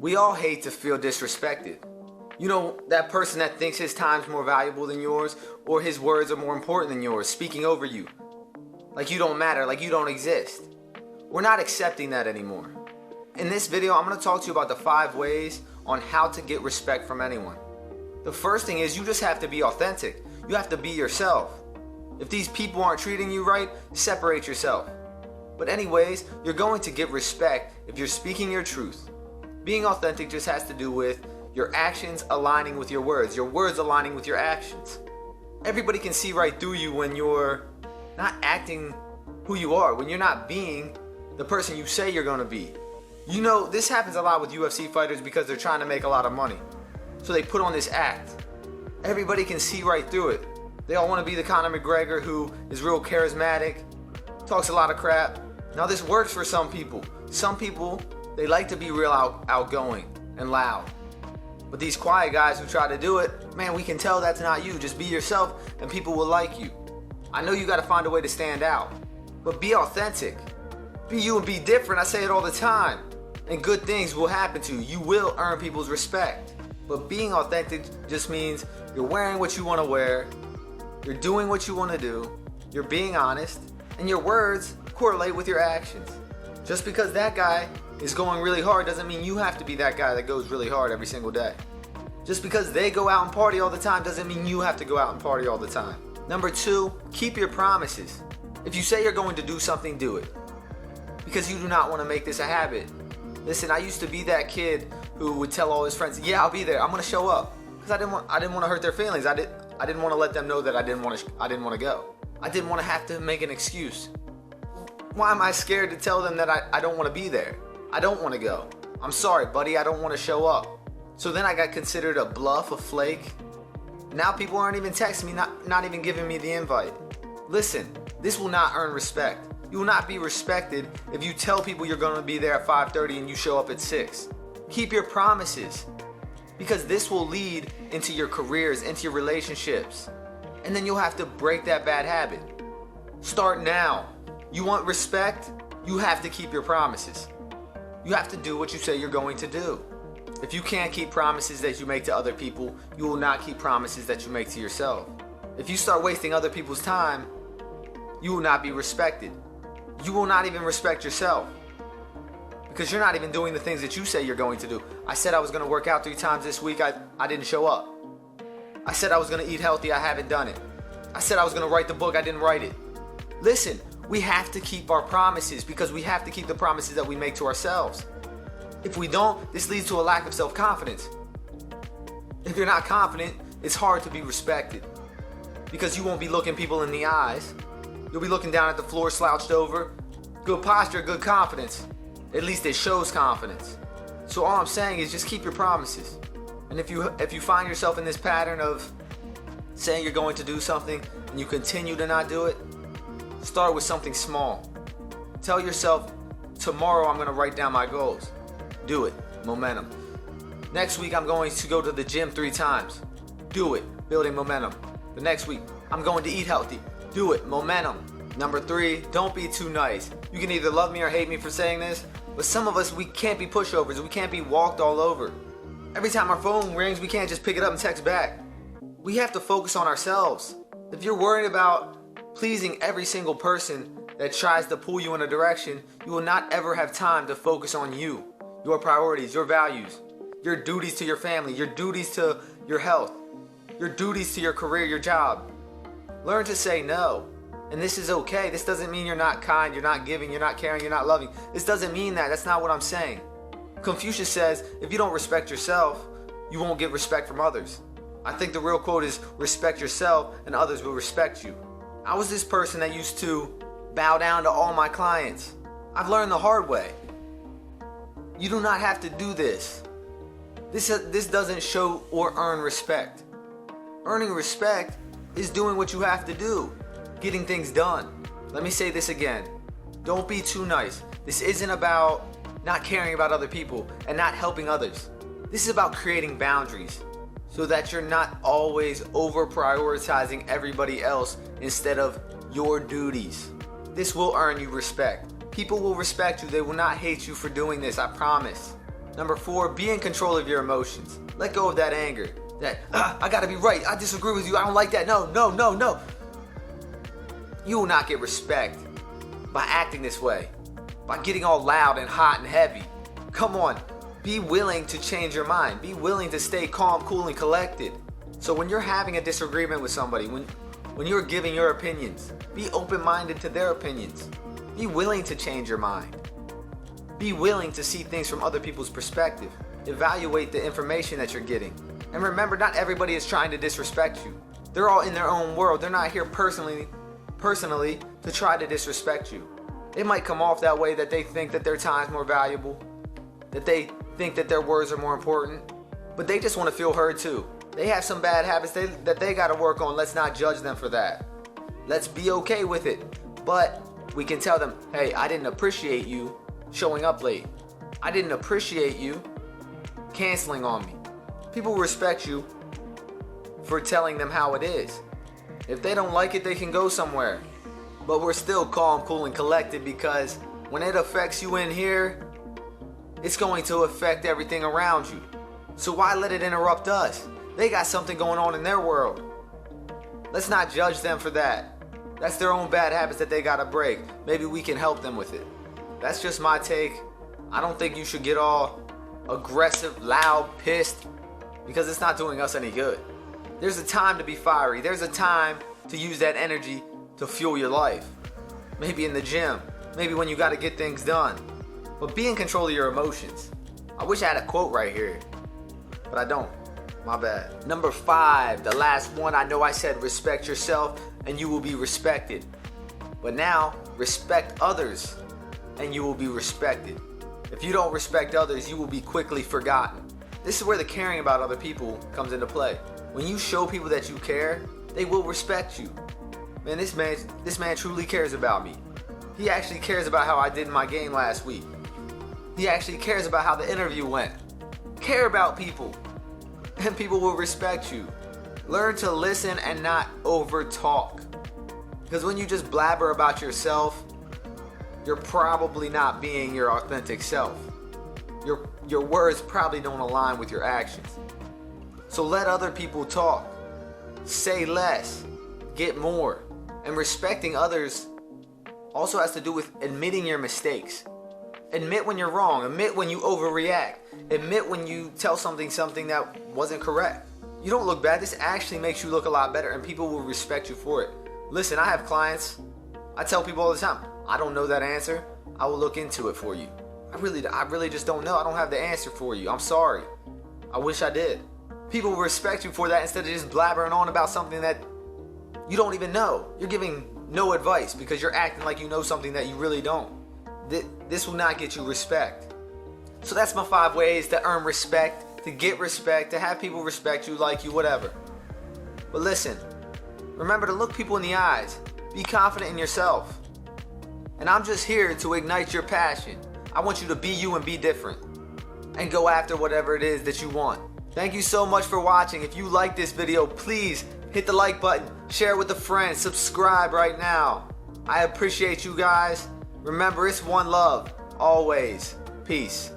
We all hate to feel disrespected. You know, that person that thinks his time's more valuable than yours, or his words are more important than yours, speaking over you. Like you don't matter, like you don't exist. We're not accepting that anymore. In this video, I'm going to talk to you about the 5 ways on how to get respect from anyone. The first thing is you just have to be authentic. You have to be yourself. If these people aren't treating you right, separate yourself. But anyways, you're going to get respect if you're speaking your truth. Being authentic just has to do with your actions aligning with your words aligning with your actions. Everybody can see right through you when you're not acting who you are, when you're not being the person you say you're going to be. You know, this happens a lot with UFC fighters because they're trying to make a lot of money. So they put on this act. Everybody can see right through it. They all want to be the Conor McGregor who is real charismatic, talks a lot of crap. Now this works for some people. Some people, they like to be real outgoing and loud. But these quiet guys who try to do it, man, we can tell that's not you. Just be yourself and people will like you. I know you got to find a way to stand out, but be authentic. Be you and be different. I say it all the time. And good things will happen to you. You will earn people's respect. But being authentic just means you're wearing what you want to wear, you're doing what you want to do, you're being honest, and your words correlate with your actions. Just because that guy is going really hard doesn't mean you have to be that guy that goes really hard every single day. Just because they go out and party all the time doesn't mean you have to go out and party all the time. Number 2, keep your promises. If you say you're going to do something, do it. Because you do not want to make this a habit. Listen, I used to be that kid who would tell all his friends, yeah, I'll be there, I'm going to show up. Because I didn't want to hurt their feelings. I didn't want to let them know that I didn't want to go. I didn't want to have to make an excuse. Why am I scared to tell them that I don't want to be there? I don't want to go. I'm sorry, buddy, I don't want to show up. So then I got considered a bluff, a flake. Now people aren't even texting me, not even giving me the invite. Listen, this will not earn respect. You will not be respected if you tell people you're going to be there at 5:30 and you show up at 6. Keep your promises, because this will lead into your careers, into your relationships. And then you'll have to break that bad habit. Start now. You want respect? You have to keep your promises. You have to do what you say you're going to do. If you can't keep promises that you make to other people, you will not keep promises that you make to yourself. If you start wasting other people's time, you will not be respected. You will not even respect yourself, because you're not even doing the things that you say you're going to do. I said I was going to work out 3 times this week. I didn't show up. I said I was going to eat healthy. I haven't done it. I said I was going to write the book. I didn't write it. Listen, we have to keep our promises, because we have to keep the promises that we make to ourselves. If we don't, this leads to a lack of self-confidence. If you're not confident, it's hard to be respected, because you won't be looking people in the eyes. You'll be looking down at the floor, slouched over. Good posture, good confidence. At least it shows confidence. So all I'm saying is just keep your promises. And if you find yourself in this pattern of saying you're going to do something and you continue to not do it, start with something small. Tell yourself, tomorrow I'm going to write down my goals. Do it. Momentum. Next week I'm going to go to the gym 3 times. Do it. Building momentum. The next week I'm going to eat healthy. Do it. Momentum. Number 3, don't be too nice. You can either love me or hate me for saying this, but some of us, we can't be pushovers. We can't be walked all over. Every time our phone rings, we can't just pick it up and text back. We have to focus on ourselves. If you're worried about pleasing every single person that tries to pull you in a direction, you will not ever have time to focus on you, your priorities, your values, your duties to your family, your duties to your health, your duties to your career, your job. Learn to say no. And this is okay. This doesn't mean you're not kind, you're not giving, you're not caring, you're not loving. This doesn't mean that. That's not what I'm saying. Confucius says, if you don't respect yourself, you won't get respect from others. I think the real quote is, respect yourself and others will respect you. I was this person that used to bow down to all my clients. I've learned the hard way. You do not have to do this. This doesn't show or earn respect. Earning respect is doing what you have to do. Getting things done. Let me say this again. Don't be too nice. This isn't about not caring about other people and not helping others. This is about creating boundaries so that you're not always over prioritizing everybody else instead of your duties. This will earn you respect. People will respect you. They will not hate you for doing this, I promise. Number 4, be in control of your emotions. Let go of that anger. That, I gotta be right. I disagree with you. I don't like that. No, no, no, no. You will not get respect by acting this way, by getting all loud and hot and heavy. Come on, be willing to change your mind. Be willing to stay calm, cool, and collected. So when you're having a disagreement with somebody, when you're giving your opinions, be open-minded to their opinions. Be willing to change your mind. Be willing to see things from other people's perspective. Evaluate the information that you're getting. And remember, not everybody is trying to disrespect you. They're all in their own world. They're not here personally to try to disrespect you. It might come off that way, that they think that their time's more valuable, that they think that their words are more important, but they just want to feel heard too. They have some bad habits that they got to work on. Let's not judge them for that. Let's be okay with it. But we can tell them, hey, I didn't appreciate you showing up late. I didn't appreciate you canceling on me. People respect you for telling them how it is. If they don't like it, they can go somewhere. But we're still calm, cool, and collected, because when it affects you in here, it's going to affect everything around you. So why let it interrupt us? They got something going on in their world. Let's not judge them for that. That's their own bad habits that they gotta break. Maybe we can help them with it. That's just my take. I don't think you should get all aggressive, loud, pissed, because it's not doing us any good. There's a time to be fiery. There's a time to use that energy to fuel your life. Maybe in the gym. Maybe when you gotta get things done. But be in control of your emotions. I wish I had a quote right here, but I don't. My bad. Number 5, the last one. I know I said respect yourself and you will be respected. But now, respect others and you will be respected. If you don't respect others, you will be quickly forgotten. This is where the caring about other people comes into play. When you show people that you care, they will respect you. Man, this man truly cares about me. He actually cares about how I did in my game last week. He actually cares about how the interview went. Care about people, and people will respect you. Learn to listen and not over talk. Because when you just blabber about yourself, you're probably not being your authentic self. Your words probably don't align with your actions. So let other people talk. Say less. Get more. And respecting others also has to do with admitting your mistakes. Admit when you're wrong. Admit when you overreact. Admit when you tell something that wasn't correct. You don't look bad. This actually makes you look a lot better, and people will respect you for it. Listen, I have clients. I tell people all the time, I don't know that answer. I will look into it for you. I really just don't know. I don't have the answer for you. I'm sorry. I wish I did. People will respect you for that instead of just blabbering on about something that you don't even know. You're giving no advice because you're acting like you know something that you really don't. This will not get you respect. So that's my 5 ways to earn respect, to get respect, to have people respect you, like you, whatever. But listen, remember to look people in the eyes. Be confident in yourself. And I'm just here to ignite your passion. I want you to be you and be different. And go after whatever it is that you want. Thank you so much for watching. If you like this video, please hit the like button, share it with a friend, subscribe right now. I appreciate you guys. Remember, it's one love, always. Peace.